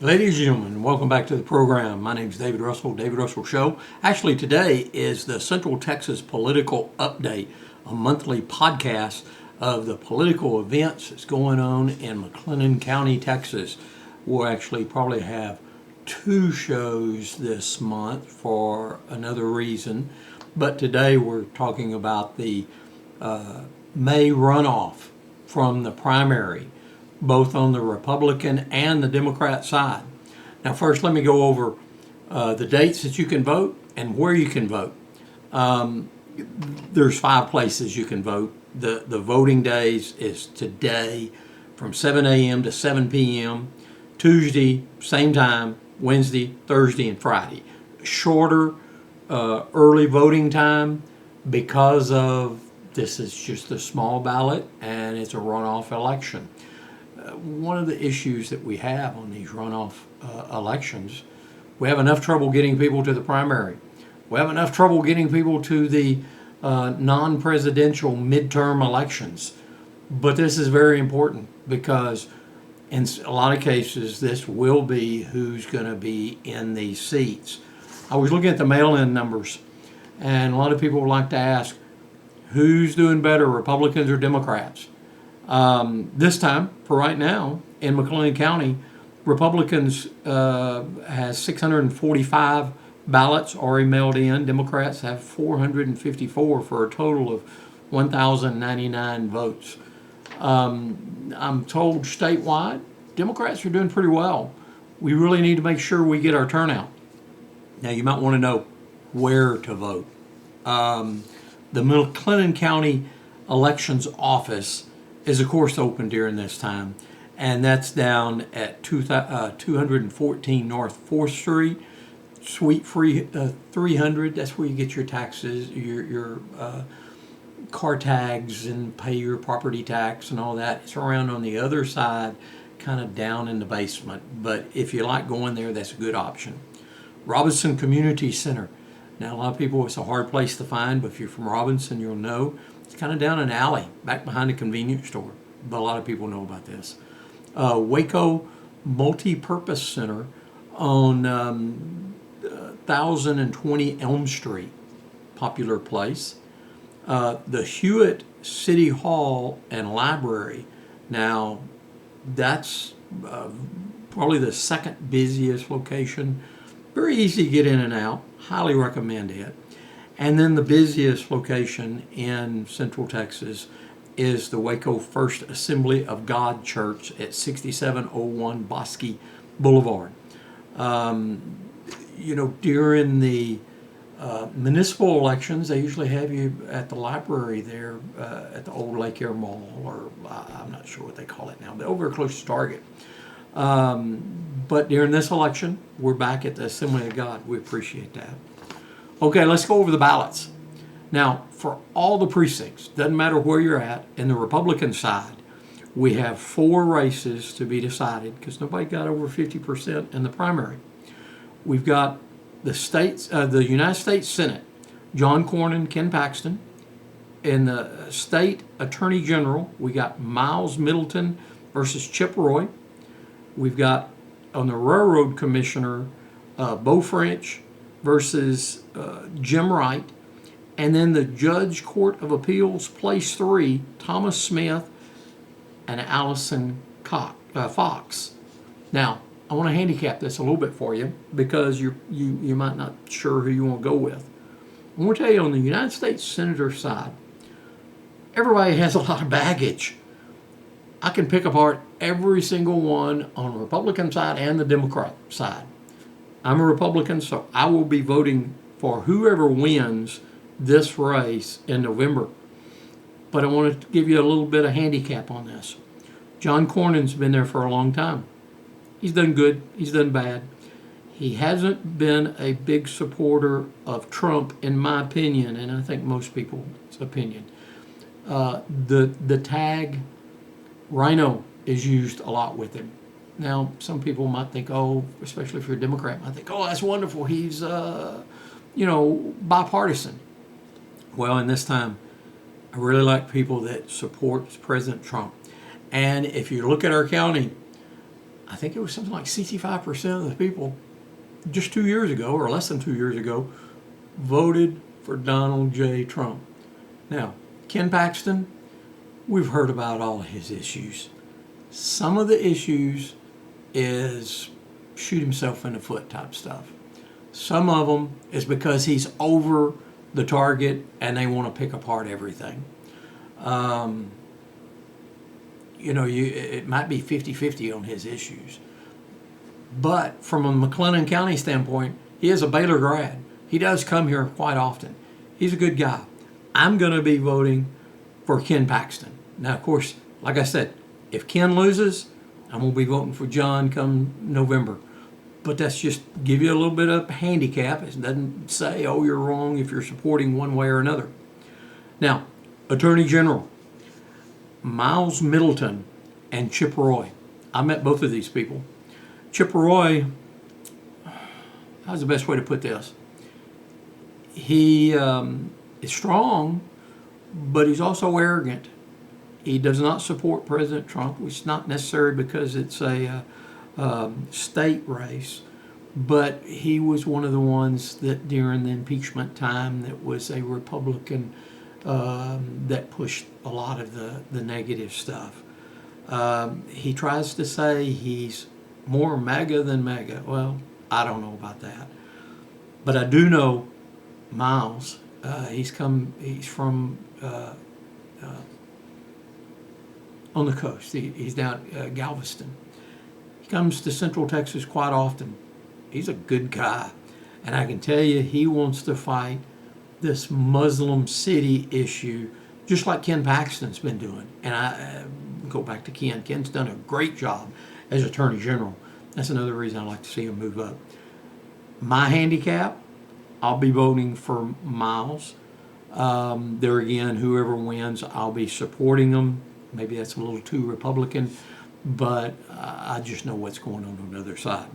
Ladies and gentlemen, welcome back to the program. My name is David Russell, David Russell Show. Actually, today is the Central Texas Political Update, a monthly podcast of the political events that's going on in McLennan County, Texas. We'll actually probably have two shows this month for another reason, but today we're talking about the May runoff from the primary, both on the Republican and the Democrat side. Now, first, let me go over the dates that you can vote and where you can vote. There's 5 places you can vote. The voting days is today from 7 a.m. to 7 p.m., Tuesday, same time, Wednesday, Thursday, and Friday. Shorter early voting time because of this is just a small ballot and it's a runoff election. One of the issues that we have on these runoff elections, we have enough trouble getting people to the primary. We have enough trouble getting people to the non-presidential midterm elections. But this is very important because in a lot of cases, this will be who's going to be in these seats. I was looking at the mail-in numbers, and a lot of people would like to ask, who's doing better, Republicans or Democrats? This time, for right now, in McLennan County, Republicans has 645 ballots already mailed in. Democrats have 454 for a total of 1,099 votes. I'm told statewide, Democrats are doing pretty well. We really need to make sure we get our turnout. Now, you might want to know where to vote. The McLennan County Elections Office is, of course, open during this time, and that's down at 214 North 4th Street, Suite 300. That's where you get your taxes, your car tags, and pay your property tax and all that. It's around on the other side, kind of down in the basement, but if you like going there, that's a good option. Robinson Community Center. Now, a lot of people, it's a hard place to find, but if you're from Robinson, you'll know. It's kind of down an alley, back behind a convenience store, but a lot of people know about this. Waco Multi-Purpose Center on 1020 Elm Street, popular place. The Hewitt City Hall and Library. Now, that's probably the second busiest location. Very easy to get in and out. Highly recommend it. And then the busiest location in Central Texas is the Waco First Assembly of God Church at 6701 Bosque Boulevard. During the municipal elections, they usually have you at the library there at the old Lake Air Mall, or I'm not sure what they call it now, but over close to Target. But during this election, we're back at the Assembly of God. We appreciate that. Okay, let's go over the ballots. Now, for all the precincts, doesn't matter where you're at, in the Republican side, we have 4 races to be decided because nobody got over 50% in the primary. We've got the United States Senate, John Cornyn, Ken Paxton. In the state attorney general, we got Miles Middleton versus Chip Roy. We've got on the railroad commissioner, Beau French versus Jim Wright. And then the Judge Court of Appeals, place 3, Thomas Smith and Allison Fox. Now, I want to handicap this a little bit for you because you might not sure who you want to go with. I want to tell you on the United States Senator side, everybody has a lot of baggage. I can pick apart every single one on the Republican side and the Democrat side. I'm a Republican, so I will be voting for whoever wins this race in November. But I want to give you a little bit of handicap on this. John Cornyn's been there for a long time. He's done good, he's done bad. He hasn't been a big supporter of Trump, in my opinion, and I think most people's opinion. The tag Rhino is used a lot with him. Now, some people might think, especially if you're a Democrat, might think, that's wonderful. He's, bipartisan. Well, in this time, I really like people that support President Trump. And if you look at our county, I think it was something like 65% of the people just 2 years ago, or less than 2 years ago, voted for Donald J. Trump. Now, Ken Paxton, we've heard about all of his issues. Some of the issues is shoot himself in the foot type stuff. Some of them is because he's over the target and they want to pick apart everything. It might be 50-50 on his issues. But from a McLennan County standpoint, he is a Baylor grad. He does come here quite often. He's a good guy. I'm going to be voting for Ken Paxton. Now, of course, like I said, if Ken loses, I'm going to be voting for John come November. But that's just give you a little bit of handicap. It doesn't say, oh, you're wrong if you're supporting one way or another. Now, Attorney General, Miles Middleton and Chip Roy. I met both of these people. Chip Roy, how's the best way to put this? He is strong, but he's also arrogant. He does not support President Trump, which is not necessary because it's a state race, but he was one of the ones that during the impeachment time that was a Republican that pushed a lot of the negative stuff. He tries to say he's more MAGA than MAGA. Well, I don't know about that. But I do know Miles. He's from on the coast. He's down Galveston. He comes to Central Texas quite often. He's a good guy. And I can tell you, he wants to fight this Muslim city issue, just like Ken Paxton's been doing. And I go back to Ken. Ken's done a great job as Attorney General. That's another reason I like to see him move up. My handicap, I'll be voting for Miles. There again, whoever wins, I'll be supporting them. Maybe that's a little too Republican, but I just know what's going on the other side.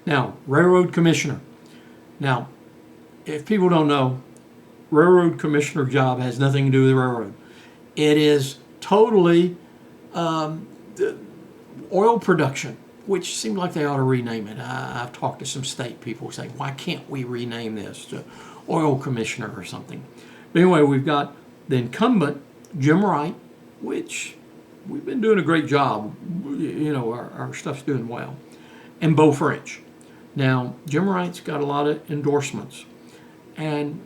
Now, Railroad Commissioner. Now, if people don't know, Railroad Commissioner job has nothing to do with the railroad. It is totally oil production, which seems like they ought to rename it. I've talked to some state people who say, why can't we rename this to Oil Commissioner or something? But anyway, we've got the incumbent, Jim Wright, which we've been doing a great job. You know, our stuff's doing well. And Beau French. Now, Jim Wright's got a lot of endorsements. And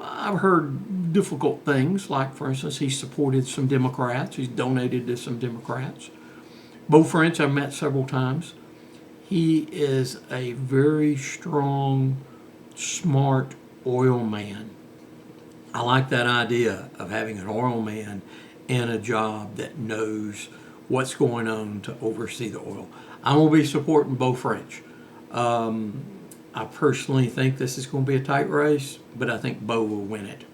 I've heard difficult things, like, for instance, he supported some Democrats. He's donated to some Democrats. Beau French I've met several times. He is a very strong, smart oil man. I like that idea of having an oil man in a job that knows what's going on to oversee the oil. I'm going to be supporting Beau French. I personally think this is going to be a tight race, but I think Beau will win it.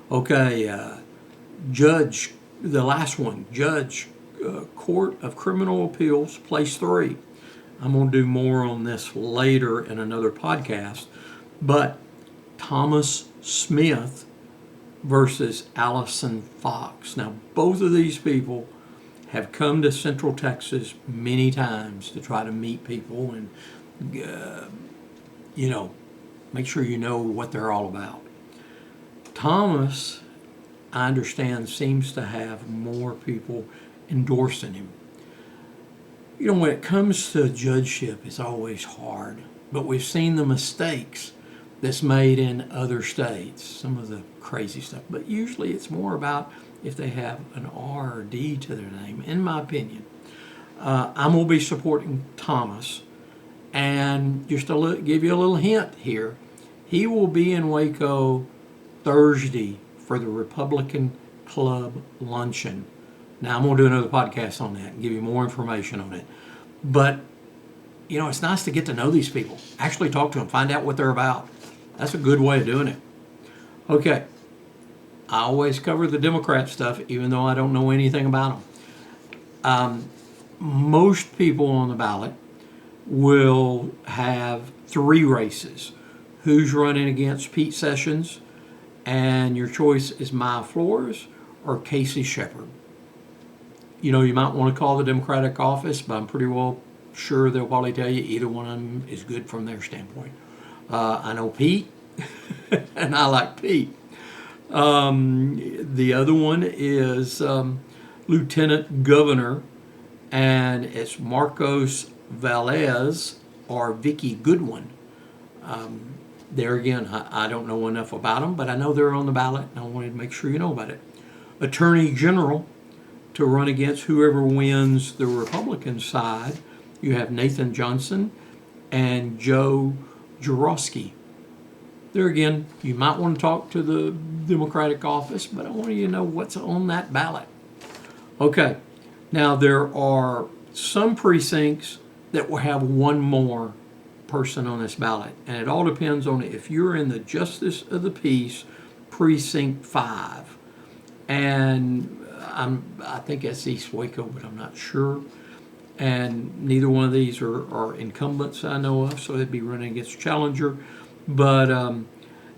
Okay, Judge, the last one, Judge, Court of Criminal Appeals, place 3. I'm going to do more on this later in another podcast, but Thomas Smith versus Allison Fox. Now, both of these people have come to Central Texas many times to try to meet people and, make sure you know what they're all about. Thomas, I understand, seems to have more people endorsing him. You know, when it comes to judgeship, it's always hard. But we've seen the mistakes that's made in other states, some of the crazy stuff. But usually it's more about if they have an R or D to their name, in my opinion. I'm going to be supporting Thomas. And just to give you a little hint here, he will be in Waco Thursday for the Republican Club luncheon. Now, I'm going to do another podcast on that and give you more information on it. But, it's nice to get to know these people. Actually talk to them, find out what they're about. That's a good way of doing it. Okay. I always cover the Democrat stuff, even though I don't know anything about them. Most people on the ballot will have 3 races. Who's running against Pete Sessions? And your choice is Maya Flores or Casey Shepard. You might want to call the Democratic office, but I'm pretty well sure they'll probably tell you either one of them is good from their standpoint. I know Pete, and I like Pete. The other one is Lieutenant Governor, and it's Marcos Valles or Vicky Goodwin. There again, I don't know enough about them, but I know they're on the ballot, and I wanted to make sure you know about it. Attorney General to run against whoever wins the Republican side. You have Nathan Johnson and Joe Jaworski. There again, you might want to talk to the Democratic office, but I want you to know what's on that ballot. Okay, now there are some precincts that will have one more person on this ballot, and it all depends on if you're in the Justice of the Peace Precinct 5. And I think that's East Waco, but I'm not sure. And neither one of these are incumbents I know of, so they'd be running against Challenger. But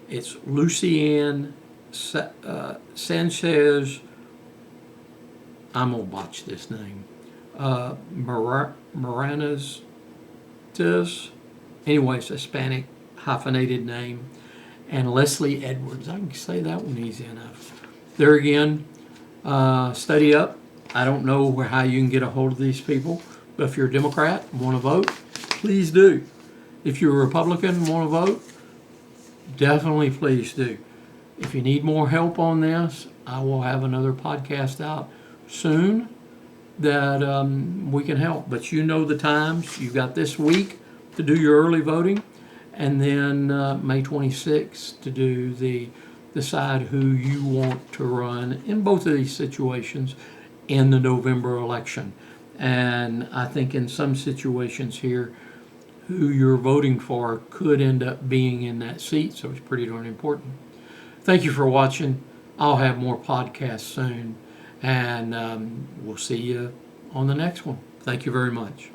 it's Lucianne Sanchez, I'm going to botch this name, Moranas, anyway, it's a Hispanic hyphenated name, and Leslie Edwards. I can say that one easy enough. There again, study up. I don't know how you can get a hold of these people, but if you're a Democrat and want to vote, please do. If you're a Republican and want to vote, definitely please do. If you need more help on this, I will have another podcast out soon that we can help. But you know the times. You got this week to do your early voting, and then May 26th to decide who you want to run in both of these situations in the November election. And I think in some situations here, who you're voting for could end up being in that seat, so it's pretty darn important. Thank you for watching. I'll have more podcasts soon, and we'll see you on the next one. Thank you very much.